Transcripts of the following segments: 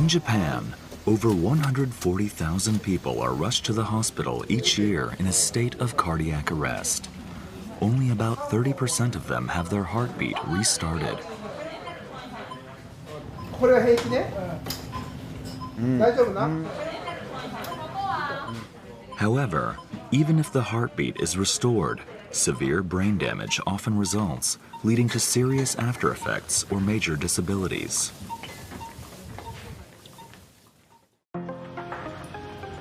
In Japan, over 140,000 people are rushed to the hospital each year in a state of cardiac arrest. Only about 30% of them have their heartbeat restarted. However, even if the heartbeat is restored, severe brain damage often results, leading to serious after effects or major disabilities.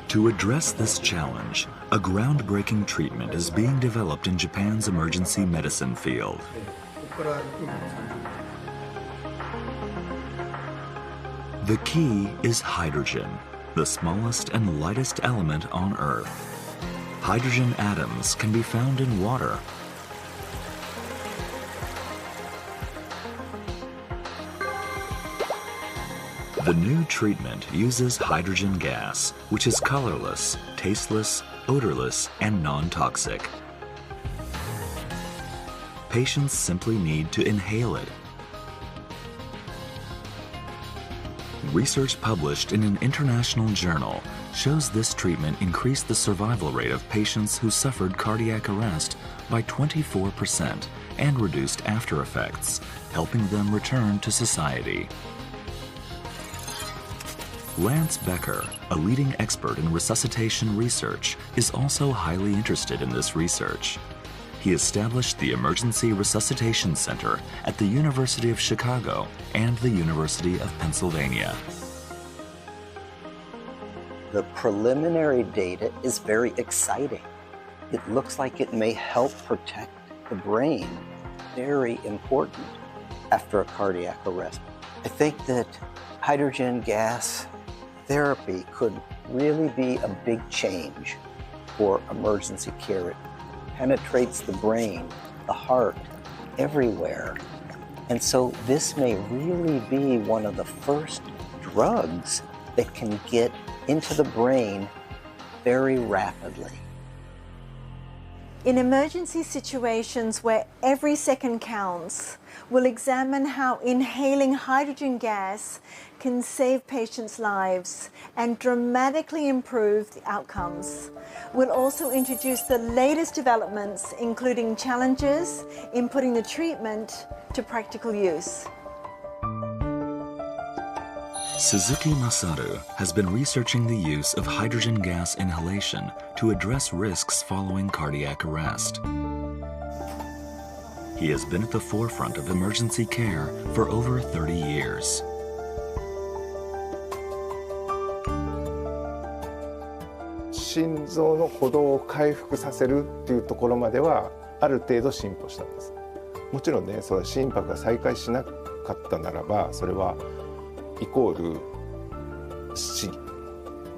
To address this challenge, a groundbreaking treatment is being developed in Japan's emergency medicine field. The key is hydrogen, the smallest and lightest element on Earth. Hydrogen atoms can be found in water. The new treatment uses hydrogen gas, which is colorless, tasteless, odorless, and non-toxic. Patients simply need to inhale it. Research published in an international journal shows this treatment increased the survival rate of patients who suffered cardiac arrest by 24% and reduced after effects, helping them return to society. Lance Becker, a leading expert in resuscitation research, is also highly interested in this research. He established the Emergency Resuscitation Center at the University of Chicago and the University of Pennsylvania. The preliminary data is very exciting. It looks like it may help protect the brain, very important after a cardiac arrest. I think that hydrogen gas therapy could really be a big change for emergency care. It penetrates the brain, the heart, everywhere. And so this may really be one of the first drugs that can get into the brain very rapidly. In emergency situations where every second counts, we'll examine how inhaling hydrogen gas can save patients' lives and dramatically improve the outcomes. We'll also introduce the latest developments, including challenges in putting the treatment to practical use. Suzuki Masaru has been researching the use of hydrogen gas inhalation to address risks following cardiac arrest. He has been at the forefront of emergency care for over 30 years. Heart の鼓動を回復させるっていうところまではある程度進歩したんです。もちろんね、それは心拍が再開しなかったならば、それはイコール死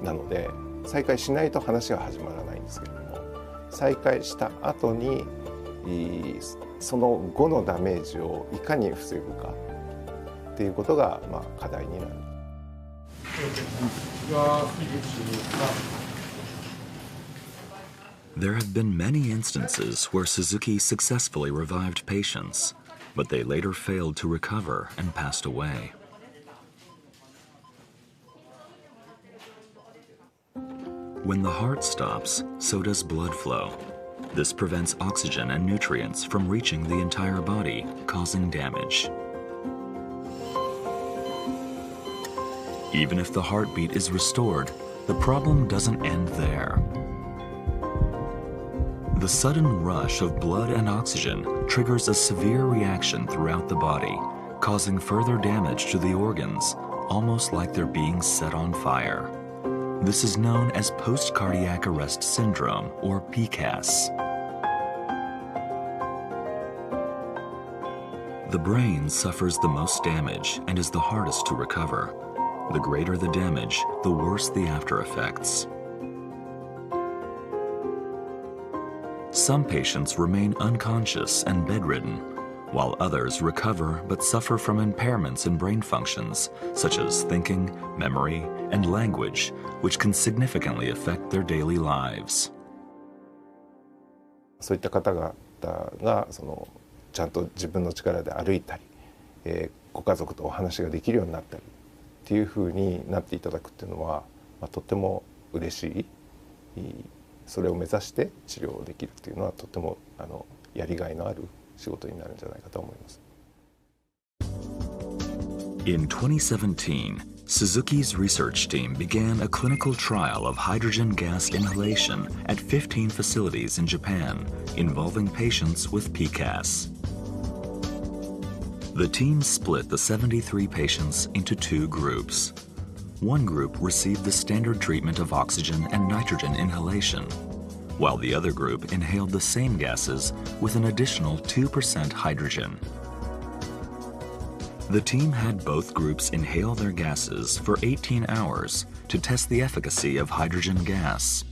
なので、再開しないと話が始まらないんですけれども、再開した後にその後のダメージをいかに防ぐかっていうことが課題になる。There have been many instances where Suzuki successfully revived patients, but they later failed to recover and passed away. When the heart stops, so does blood flow. This prevents oxygen and nutrients from reaching the entire body, causing damage. Even if the heartbeat is restored, the problem doesn't end there. The sudden rush of blood and oxygen triggers a severe reaction throughout the body, causing further damage to the organs, almost like they're being set on fire. This is known as post-cardiac arrest syndrome, or PCAS. The brain suffers the most damage and is the hardest to recover. The greater the damage, the worse the after effects. Some patients remain unconscious and bedridden, while others recover but suffer from impairments in brain functions, such as thinking, memory, and language, which can significantly affect their daily lives. そういった方々がちゃんと自分の力で歩いたり、ご家族とお話ができるようになったりっっていうふうになっていただくっていうのは、とても嬉しい。それを目指して治療できるっていうのはとてもやりがいのある仕事になるんじゃないかと思います。In 2017, Suzuki's research team began a clinical trial of hydrogen gas inhalation at 15 facilities in Japan, involving patients with PCAS. The team split the 73 patients into two groups. One group received the standard treatment of oxygen and nitrogen inhalation, while the other group inhaled the same gases with an additional 2% hydrogen. The team had both groups inhale their gases for 18 hours to test the efficacy of hydrogen gas.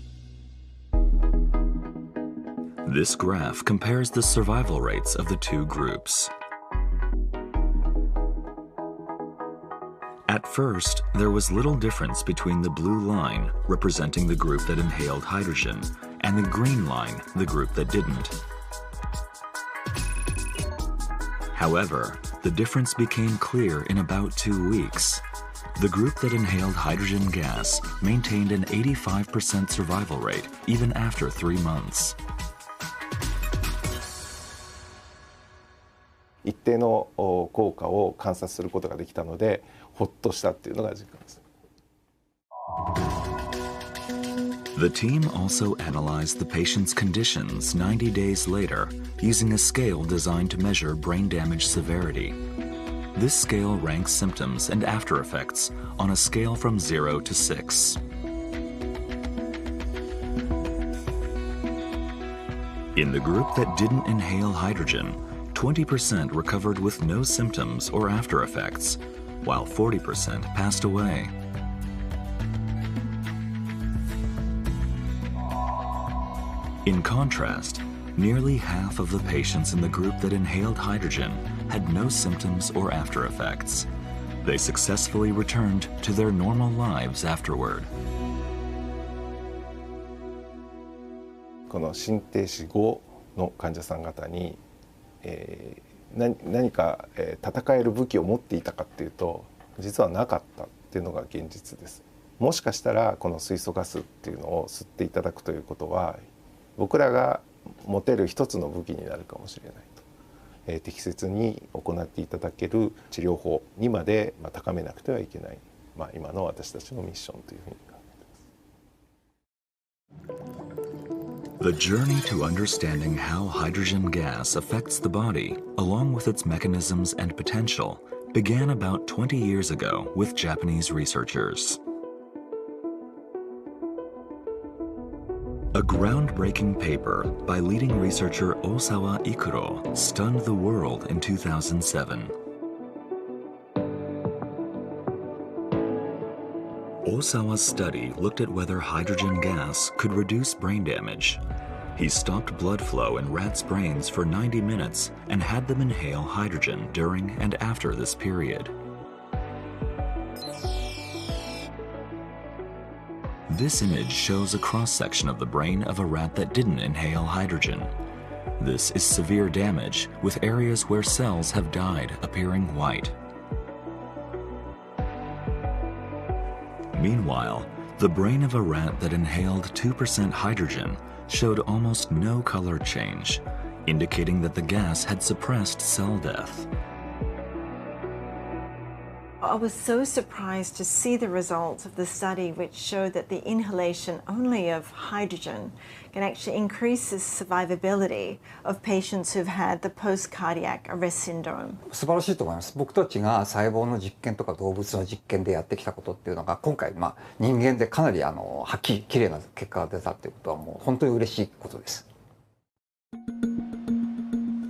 This graph compares the survival rates of the two groups. At first, there was little difference between the blue line, representing the group that inhaled hydrogen, and the green line, the group that didn't. However, the difference became clear in about 2 weeks. The group that inhaled hydrogen gas maintained an 85% survival rate even after 3 months. 一定の効果を観察することができたので、ほっとしたっていうのが実感です。The team also analyzed the patient's conditions 90 days later using a scale designed to measure brain damage severity. This scale ranks symptoms and after effects on a scale from 0 to 6. In the group that didn't inhale hydrogen, 20% recovered with no symptoms or after effects, while 40% passed away. In contrast, nearly half of the patients in the group that inhaled hydrogen had no symptoms or after effects. They successfully returned to their normal lives afterward. この心停止後の患者さん方に、何か、戦える武器を持っていたかっていうと、実はなかったっていうのが現実です。もしかしたらこの水素ガスっていうのを吸っていただくということは、僕らが持てる一つの武器になるかもしれないと、適切に行っていただける治療法にまで、高めなくてはいけない、今の私たちのミッションというふうに考えています。The journey to understanding how hydrogen gas affects the body, along with its mechanisms and potential, began about 20 years ago with Japanese researchers. A groundbreaking paper by leading researcher Osawa Ikuro stunned the world in 2007. Osawa's study looked at whether hydrogen gas could reduce brain damage. He stopped blood flow in rats' brains for 90 minutes and had them inhale hydrogen during and after this period. This image shows a cross-section of the brain of a rat that didn't inhale hydrogen. This is severe damage, with areas where cells have died appearing white. Meanwhile, the brain of a rat that inhaled 2% hydrogen showed almost no color change, indicating that the gas had suppressed cell death. I was so surprised to see the results of the study, which showed that the inhalation only of hydrogen can actually increase the survivability of patients who've had the post-cardiac arrest syndrome. 素晴らしいと思います。僕たちが細胞の実験とか動物の実験でやってきたことっていうのが今回人間でかなりはっきり綺麗な結果が出たっていうことはもう本当に嬉しいことです。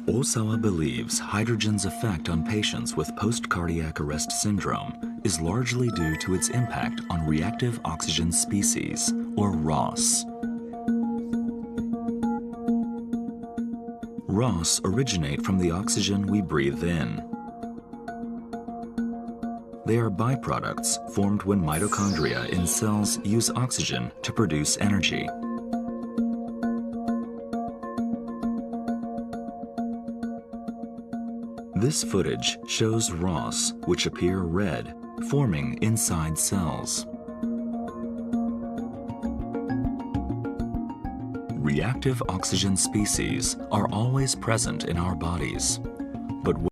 Osawa believes hydrogen's effect on patients with post-cardiac arrest syndrome is largely due to its impact on reactive oxygen species, or ROS. ROS originate from the oxygen we breathe in. They are byproducts formed when mitochondria in cells use oxygen to produce energy. This footage shows ROS, which appear red, forming inside cells. Reactive oxygen species are always present in our bodies, but